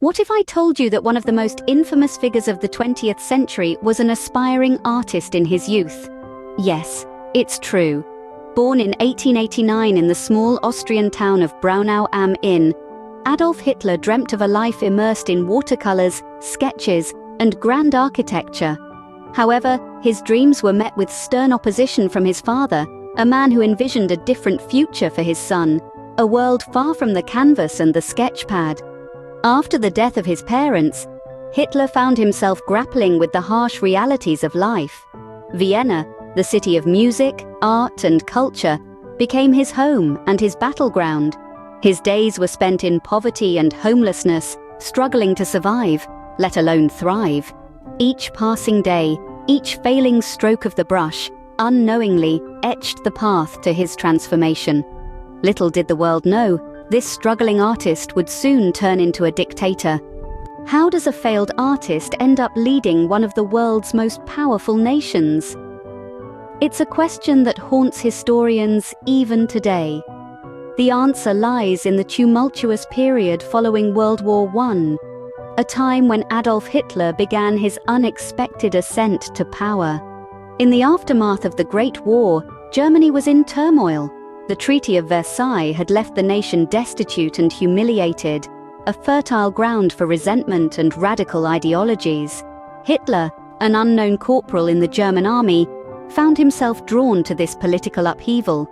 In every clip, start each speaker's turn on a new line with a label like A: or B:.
A: What if I told you that one of the most infamous figures of the 20th century was an aspiring artist in his youth? Yes, it's true. Born in 1889 in the small Austrian town of Braunau am Inn, Adolf Hitler dreamt of a life immersed in watercolors, sketches, and grand architecture. However, his dreams were met with stern opposition from his father, a man who envisioned a different future for his son, a world far from the canvas and the sketch pad. After the death of his parents, Hitler found himself grappling with the harsh realities of life. Vienna, the city of music, art, and culture, became his home and his battleground. His days were spent in poverty and homelessness, struggling to survive, let alone thrive. Each passing day, each failing stroke of the brush, unknowingly etched the path to his transformation. Little did the world know, this struggling artist would soon turn into a dictator. How does a failed artist end up leading one of the world's most powerful nations? It's a question that haunts historians even today. The answer lies in the tumultuous period following World War I, a time when Adolf Hitler began his unexpected ascent to power. In the aftermath of the Great War, Germany was in turmoil. The Treaty of Versailles had left the nation destitute and humiliated, a fertile ground for resentment and radical ideologies. Hitler, an unknown corporal in the German army, found himself drawn to this political upheaval.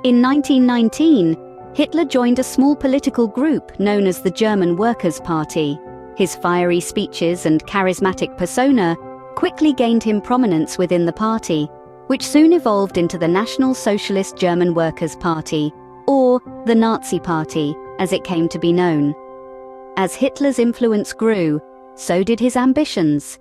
A: In 1919, Hitler joined a small political group known as the German Workers' Party. His fiery speeches and charismatic persona quickly gained him prominence within the party, which soon evolved into the National Socialist German Workers' Party, or the Nazi Party, as it came to be known. As Hitler's influence grew, so did his ambitions.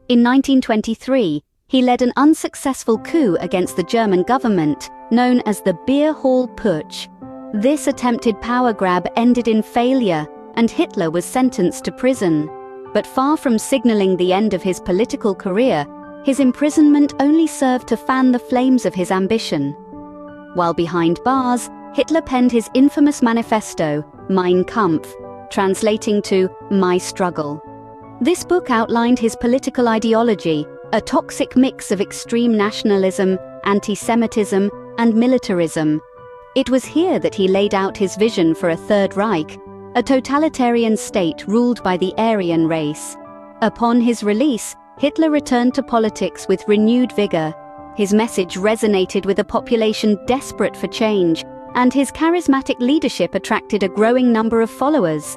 A: In 1923, he led an unsuccessful coup against the German government, known as the Beer Hall Putsch. This attempted power grab ended in failure, and Hitler was sentenced to prison. But far from signaling the end of his political career, his imprisonment only served to fan the flames of his ambition. While behind bars, Hitler penned his infamous manifesto, Mein Kampf, translating to My Struggle. This book outlined his political ideology, a toxic mix of extreme nationalism, anti-Semitism, and militarism. It was here that he laid out his vision for a Third Reich, a totalitarian state ruled by the Aryan race. Upon his release, Hitler returned to politics with renewed vigor. His message resonated with a population desperate for change, and his charismatic leadership attracted a growing number of followers.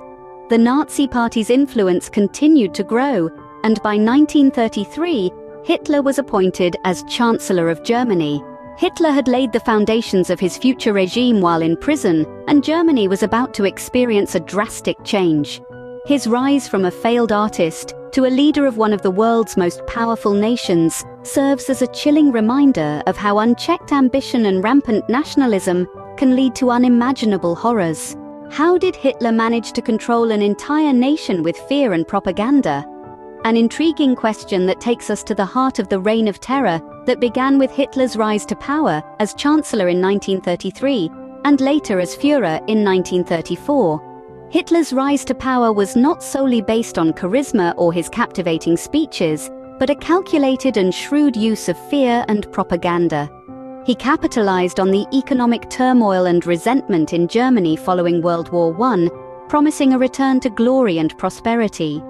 A: The Nazi Party's influence continued to grow, and by 1933, Hitler was appointed as Chancellor of Germany. Hitler had laid the foundations of his future regime while in prison, and Germany was about to experience a drastic change. His rise from a failed artist to a leader of one of the world's most powerful nations serves as a chilling reminder of how unchecked ambition and rampant nationalism can lead to unimaginable horrors. How did Hitler manage to control an entire nation with fear and propaganda? An intriguing question that takes us to the heart of the Reign of Terror that began with Hitler's rise to power as Chancellor in 1933 and later as Führer in 1934. Hitler's rise to power was not solely based on charisma or his captivating speeches, but a calculated and shrewd use of fear and propaganda. He capitalized on the economic turmoil and resentment in Germany following World War I, promising a return to glory and prosperity.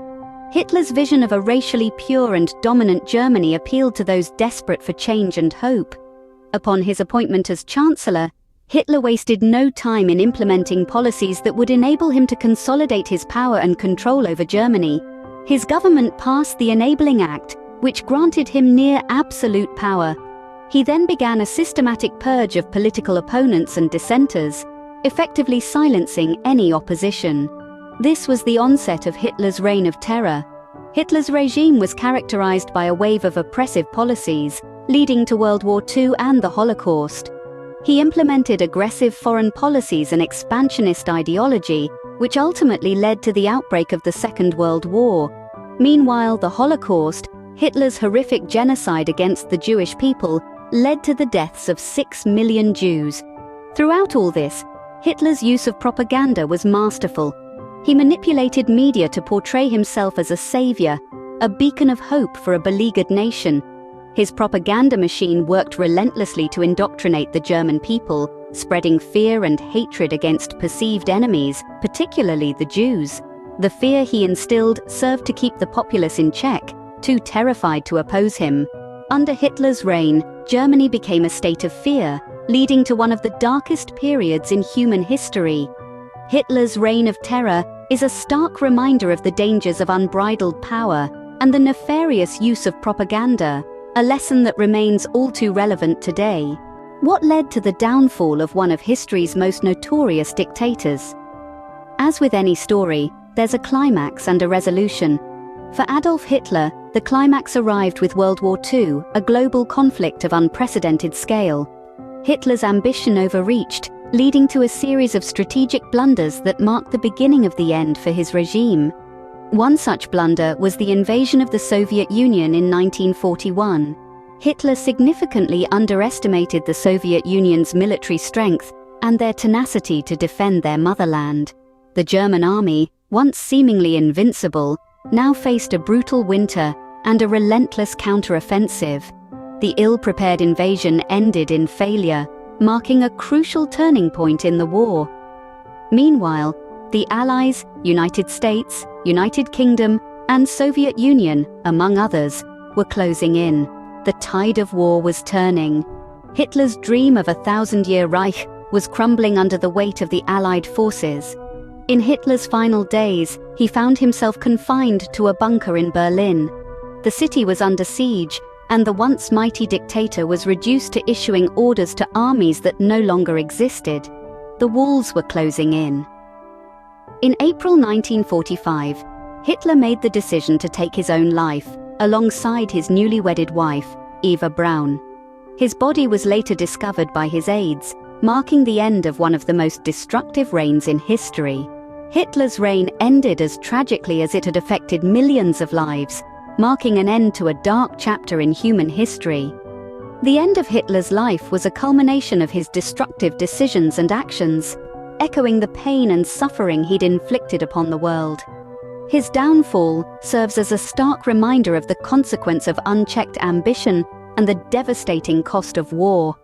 A: Hitler's vision of a racially pure and dominant Germany appealed to those desperate for change and hope. Upon his appointment as Chancellor, Hitler wasted no time in implementing policies that would enable him to consolidate his power and control over Germany. His government passed the Enabling Act, which granted him near absolute power. He then began a systematic purge of political opponents and dissenters, effectively silencing any opposition. This was the onset of Hitler's reign of terror. Hitler's regime was characterized by a wave of oppressive policies, leading to World War II and the Holocaust. He implemented aggressive foreign policies and expansionist ideology, which ultimately led to the outbreak of the Second World War. Meanwhile, the Holocaust, Hitler's horrific genocide against the Jewish people, led to the deaths of 6 million Jews. Throughout all this, Hitler's use of propaganda was masterful. He manipulated media to portray himself as a savior, a beacon of hope for a beleaguered nation. His propaganda machine worked relentlessly to indoctrinate the German people, spreading fear and hatred against perceived enemies, particularly the Jews. The fear he instilled served to keep the populace in check, too terrified to oppose him. Under Hitler's reign, Germany became a state of fear, leading to one of the darkest periods in human history. Hitler's reign of terror is a stark reminder of the dangers of unbridled power and the nefarious use of propaganda, a lesson that remains all too relevant today. What led to the downfall of one of history's most notorious dictators? As with any story, there's a climax and a resolution. For Adolf Hitler, the climax arrived with World War II, a global conflict of unprecedented scale. Hitler's ambition overreached, leading to a series of strategic blunders that marked the beginning of the end for his regime. One such blunder was the invasion of the Soviet Union in 1941. Hitler significantly underestimated the Soviet Union's military strength and their tenacity to defend their motherland. The German army, once seemingly invincible, now faced a brutal winter and a relentless counter-offensive. The ill-prepared invasion ended in failure, marking a crucial turning point in the war. Meanwhile, the Allies, United States, United Kingdom, and Soviet Union, among others, were closing in. The tide of war was turning. Hitler's dream of a 1,000-year Reich was crumbling under the weight of the Allied forces. In Hitler's final days, he found himself confined to a bunker in Berlin. The city was under siege, and the once mighty dictator was reduced to issuing orders to armies that no longer existed. The walls were closing in. In April 1945, Hitler made the decision to take his own life, alongside his newly wedded wife, Eva Braun. His body was later discovered by his aides, marking the end of one of the most destructive reigns in history. Hitler's reign ended as tragically as it had affected millions of lives, marking an end to a dark chapter in human history. The end of Hitler's life was a culmination of his destructive decisions and actions, echoing the pain and suffering he'd inflicted upon the world. His downfall serves as a stark reminder of the consequence of unchecked ambition and the devastating cost of war.